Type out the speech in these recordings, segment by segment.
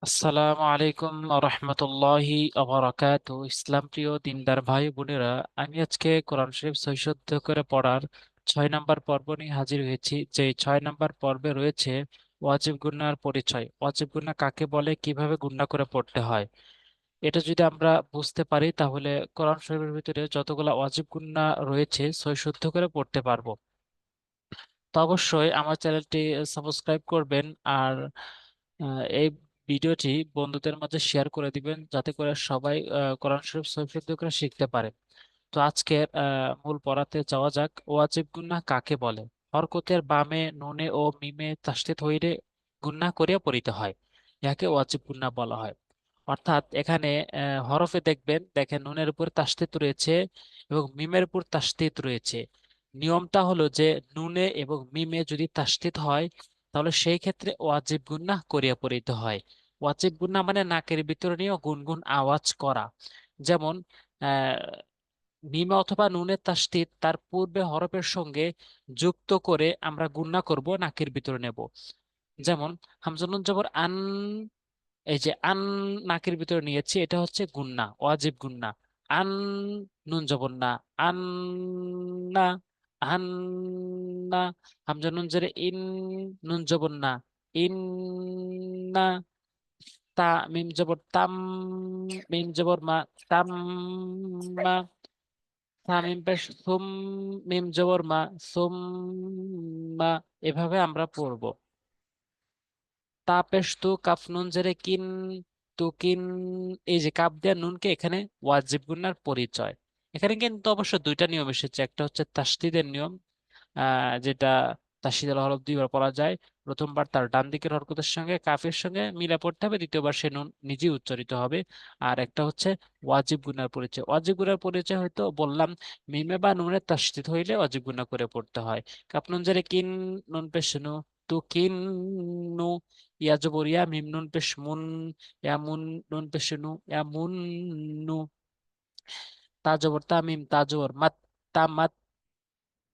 আসসালামু আলাইকুম রহমতুল্লাহি আবরাকাতু। ইসলাম প্রিয় দিনদার ভাই বোনেরা, আমি আজকে কোরআন শরীফ সৈশুদ্ধ করে পড়ার 6 নম্বর পর্ব নিয়ে হাজির হয়েছি। যে 6 নম্বর পর্বে রয়েছে ওয়াজিব গুন্নাহর পরিচয়। ওয়াজিব গুন্নাহ কাকে বলে, কিভাবে গুন্নাহ করে পড়তে হয়, এটা যদি আমরা বুঝতে পারি তাহলে কোরআন শরীফের ভিতরে যতগুলা ওয়াজিব গুন্নাহ রয়েছে সৈশুদ্ধ করে পড়তে পারবো। তো অবশ্যই আমার চ্যানেলটি সাবস্ক্রাইব করবেন, আর এই ভিডিওটি বন্ধুদের মাঝে শেয়ার করে দিবেন যাতে করে সবাই কোরআন শরীফ সহিফুদ্ধ করে শিখতে পারে। তো আজকের মূল পড়াতে যাওয়া যাক। ওয়াজিব গুন্নাহ কাকে বলে? হরকতের বামে নুনে ও মিমে তাসদীদ হইলে গুন্নাহ করিয়া পড়িতে হয়, ইহাকে ওয়াজিব গুন্নাহ বলা হয়। অর্থাৎ এখানে হরফে দেখেন নুনের উপর তাসদীদ রয়েছে এবং মিমের উপর তাসদীদ রয়েছে। নিয়মটা হলো যে নুনে এবং মিমে যদি তাসদীদ হয় তাহলে সেই ক্ষেত্রে ওয়াজিব গুন্নাহ করিয়া পড়িতে হয়। ওয়াজিব গুন্নাহ মানে নাকের ভিতরে নিয়ে গুনগুন আওয়াজ করা। যেমন আহ মিমে অথবা নুনের তাসদীদ তার পূর্বে হরফের সঙ্গে যুক্ত করে আমরা গুন্নাহ করব, নাকের ভিতরে নেব। যেমন হামজা নুন জবর আন, এই যে আন নাকের ভিতরে নিয়েছি, এটা হচ্ছে গুন্না, ওয়াজিব গুন্না। আন নুন জবর না, আন না, আন না। হামজা নুন জেরে ইন, নুন জবর না, ইন না। তা মিম জবর তাম, মিম জবর মা, তাম মা। তা মিম পেশ সুম, মিম জবর মা, সুম মা। এভাবে আমরা পড়বো। তাপেস্তু কাফ নুন জেরে কিন, তুকিন। এই যে কাপ দেয়া নুনকে এখানে ওয়াজিব গুন্নার পরিচয়। এখানে কিন্তু অবশ্য দুইটা নিয়ম এসেছে। একটা হচ্ছে তাসদীদের নিয়ম, যেটা তাসদীদের হরফ দুইবার পড়া যায়। প্রথমবার তার ডান দিকের হরকতের সঙ্গে কাফের সঙ্গে মিলা পড়তে হবে, দ্বিতীয়বার সে নুন নিজেই উচ্চারিত হবে। আর একটা হচ্ছে ওয়াজিব গুনার পরিচয়। ওয়াজিব গুনার পরিচয় হয়তো বললাম মিমে বা নুনের তাসদীদ হইলে ওয়াজিব গুনা করে পড়তে হয়। কাপ নুন জেরে কিন, নুন পেশ নু, তুকিন নু। ইয়া জবর ইয়া, মিম নুন পেশ মুন, ইয়া মুন, নুন পেশ নু, ইয়া মুন নু। তা জবর তা, মিম তা জবর মাত, তামাত,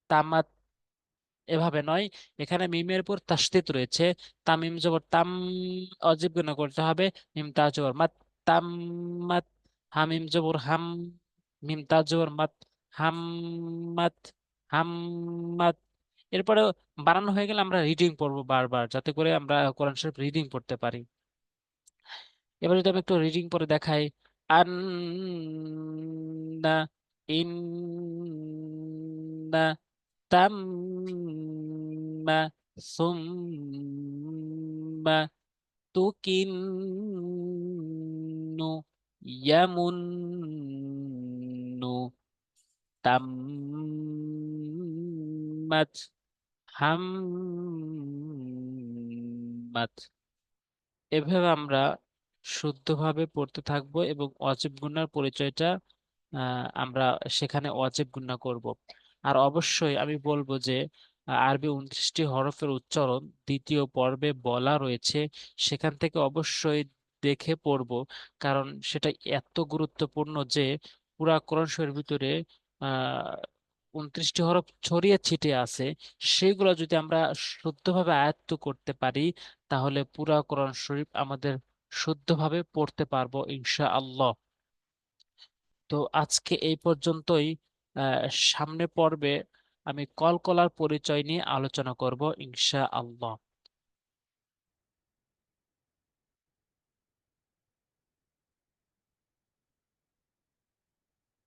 তামাত। এভাবে নয়, এখানে মিমের উপর তাসদীদ রয়েছে। তামিম জবর তাম, অজীব গুণা করতে হবে। মিম তা জবর মাত, তাম্মাত। হামিম জবর হাম, মিম তা জবর মাত, হাম্মাত, হাম্মাত। এরপরে বানানো হয়ে গেলে আমরা রিডিং পড়বো বারবার, যাতে করে আমরা কোরআন শরীফ রিডিং পড়তে পারি। এবার যদি আমি একটু রিডিং পরে দেখাই। আন্না, ইন্না, তাম্মা, সুম্মা, তুকিন্নু, ইয়ামুন্নু, তাম্মাত, হাম্মাত। এভাবে আমরা শুদ্ধভাবে পড়তে থাকবো এবং ওয়াজিব গুন্নার পরিচয়টা আমরা সেখানে ওয়াজিব গুন্না করব। আর অবশ্যই আমি বলবো যে আরবি 29টি হরফের উচ্চারণ দ্বিতীয় পর্বে বলা রয়েছে, সেখান থেকে অবশ্যই দেখে পড়বো। কারণ সেটা এত গুরুত্বপূর্ণ যে পুরা কোরআন শরীফের ভিতরে আহ 29টি হরফ ছড়িয়ে ছিটিয়ে আছে। সেগুলো যদি আমরা শুদ্ধভাবে আয়ত্ত করতে পারি তাহলে পুরা কোরআন শরীফ আমাদের শুদ্ধভাবে পড়তে পারবো ইনশাআল্লাহ। তো আজকে এই পর্যন্তই। আহ, সামনে পর্বে আমি কলকলার পরিচয় নিয়ে আলোচনা করব ইনশাআল্লাহ।